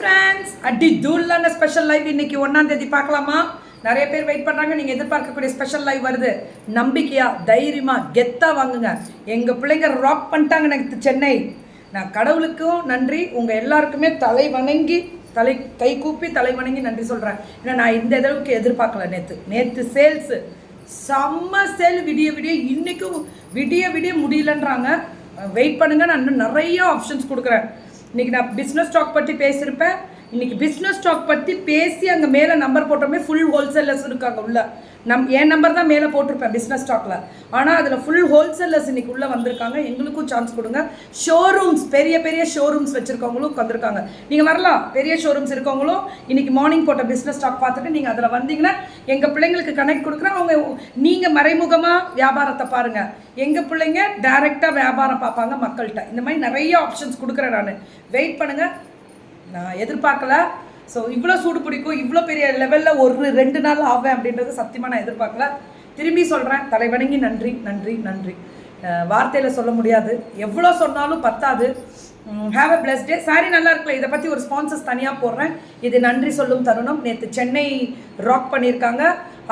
Friends, அடி தூளான special live இன்னைக்கு 1ஆம் தேதி பார்க்கலாமா? நிறைய பேர் வெயிட் பண்ணுறாங்க. நீங்கள் எதிர்பார்க்கக்கூடிய ஸ்பெஷல் லைவ் வருது. நம்பிக்கையாக தைரியமாக கெத்தாக வாங்குங்க. எங்கள் பிள்ளைங்க ராக் பண்ணிட்டாங்க எனக்கு சென்னை. நான் கடவுளுக்கும் நன்றி, உங்கள் எல்லாருக்குமே தலை வணங்கி கை கூப்பி தலை வணங்கி நன்றி சொல்கிறேன். ஏன்னா நான் இந்த அளவுக்கு எதிர்பார்க்கல. நேற்று சேல்ஸு செம்ம சேல். விடிய இன்றைக்கும் விடிய முடியலன்றாங்க. வெயிட் பண்ணுங்கள், நான் இன்னும் நிறைய ஆப்ஷன்ஸ் கொடுக்குறேன். இன்றைக்கி நான் பிஸ்னஸ் ஸ்டாக் பற்றி பேசியிருப்பேன். இன்றைக்கி பிஸ்னஸ் ஸ்டாக் பற்றி பேசி அங்கே மேலே நம்பர் போட்டோமே ஃபுல் ஹோல்சேலர்ஸ் இருக்காங்க உள்ள. என் நம்பர் தான் மேலே போட்டிருப்பேன் பிஸ்னஸ் ஸ்டாக்கில். ஆனால் அதில் ஃபுல் ஹோல்சேலர்ஸ் இன்றைக்கி உள்ளே வந்திருக்காங்க. எங்களுக்கும் சான்ஸ் கொடுங்க. ஷோரூம்ஸ், பெரிய ஷோரூம்ஸ் வச்சுருக்கவங்களும் வந்திருக்காங்க. நீங்கள் வரலாம். பெரிய ஷோரூம்ஸ் இருக்கவங்களும் இன்றைக்கி மார்னிங் போட்ட பிஸ்னஸ் ஸ்டாக் பார்த்துட்டு நீங்கள் அதில் வந்தீங்கன்னா எங்கள் பிள்ளைங்களுக்கு கனெக்ட் கொடுக்குறேன். அவங்க நீங்கள் மறைமுகமாக வியாபாரத்தை பாருங்கள். எங்கள் பிள்ளைங்க டைரெக்டாக வியாபாரம் பார்ப்பாங்க மக்கள்கிட்ட. இந்த மாதிரி நிறைய ஆப்ஷன்ஸ் கொடுக்குறேன். நான் வெயிட் பண்ணுங்கள். நான் எதிர்பார்க்கல. ஸோ இவ்வளோ சூடு பிடிக்கும், இவ்வளோ பெரிய லெவலில் ஒரு 2 நாள் ஆவேன் அப்படின்றது சத்தியமாக நான் எதிர்பார்க்கல. திரும்பி சொல்கிறேன், தலைவணங்கி நன்றி நன்றி நன்றி. வார்த்தையில் சொல்ல முடியாது, எவ்வளோ சொன்னாலும் பத்தாது. Have a plus day. Sorry நல்லா இருக்குல்ல? இதை பற்றி ஒரு ஸ்பான்சர்ஸ் தனியாக போடுறேன். இது நன்றி சொல்லும் தருணம். நேற்று சென்னை ராக் பண்ணியிருக்காங்க.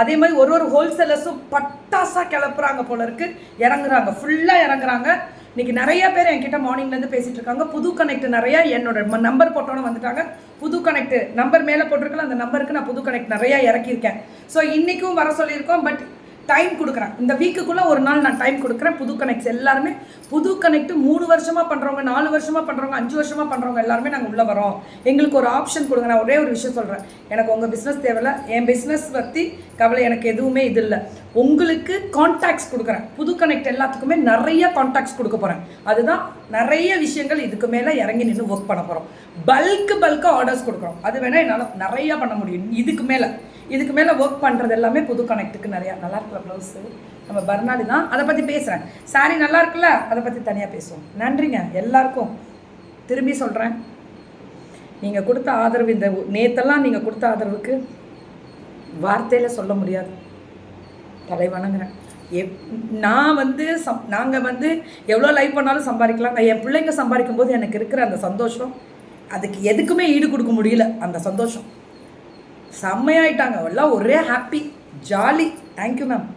அதே மாதிரி ஒரு ஹோல்சேலர்ஸும் பட்டாசாக கிளப்புறாங்க போல இருக்குது. இறங்குறாங்க, ஃபுல்லாக இறங்குறாங்க. இன்றைக்கி நிறைய பேர் என்கிட்ட மார்னிங்லேருந்து பேசிகிட்டு இருக்காங்க. புது கனெக்ட் நிறையா என்னோட நம்பர் போட்டோன்னு வந்துட்டாங்க. புது கனெக்ட் நம்பர் மேலே போட்டிருக்கல, அந்த நம்பருக்கு நான் புது கனெக்ட் நிறையா இறக்கியிருக்கேன். ஸோ இன்றைக்கும் வர சொல்லியிருக்கோம். பட் டைம் கொடுக்குறேன். இந்த வீக்குக்குள்ளே ஒரு நாள் நான் டைம் கொடுக்குறேன். புது கனெக்ட்ஸ் எல்லாருமே புது கனெக்ட் 3 வருஷமாக பண்ணுறவங்க, 4 வருஷமாக பண்ணுறவங்க, 5 வருஷமாக பண்ணுறவங்க எல்லாருமே நாங்கள் உள்ளே வரோம். எங்களுக்கு ஒரு ஆப்ஷன் கொடுங்க. நான் ஒரே ஒரு விஷயம் சொல்கிறேன். எனக்கு உங்கள் பிஸ்னஸ் தேவையில்லை. என் பிஸ்னஸ் பற்றி கவலை எனக்கு எதுவுமே இது இல்லை. உங்களுக்கு கான்டாக்ட்ஸ் கொடுக்குறேன். புது கனெக்ட் எல்லாத்துக்குமே நிறைய கான்டாக்ட்ஸ் கொடுக்க போகிறேன். அதுதான் நிறைய விஷயங்கள் இதுக்கு மேலே இறங்கி நின்று ஒர்க் பண்ண போகிறோம். பல்காக ஆர்டர்ஸ் கொடுக்குறோம். அது வேணால் என்னால் நிறையா பண்ண முடியும். இதுக்கு மேலே ஒர்க் பண்ணுறது எல்லாமே புது கனெக்ட்டுக்கு நிறையா. நல்லா இருக்குல்ல ப்ளவுஸு? நம்ம பர்னாலி தான். அதை பற்றி பேசுகிறேன். சாரி நல்லா இருக்குல்ல? அதை பற்றி தனியாக பேசுவோம். நன்றிங்க எல்லாருக்கும். திரும்பி சொல்கிறேன், நீங்கள் கொடுத்த ஆதரவு, இந்த நேற்றெல்லாம் நீங்கள் கொடுத்த ஆதரவுக்கு வார்த்தையில் சொல்ல முடியாது. தலை வணங்குறேன். நாங்கள் எவ்வளோ லைவ் பண்ணாலும் சம்பாதிக்கலாம். என் பிள்ளைங்க சம்பாதிக்கும் போது எனக்கு இருக்கிற அந்த சந்தோஷம், அதுக்கு எதுக்குமே ஈடு கொடுக்க முடியல. அந்த சந்தோஷம் செம்மையாயிட்டாங்க எல்லாம். ஒரே ஹாப்பி ஜாலி. Thank you ma'am.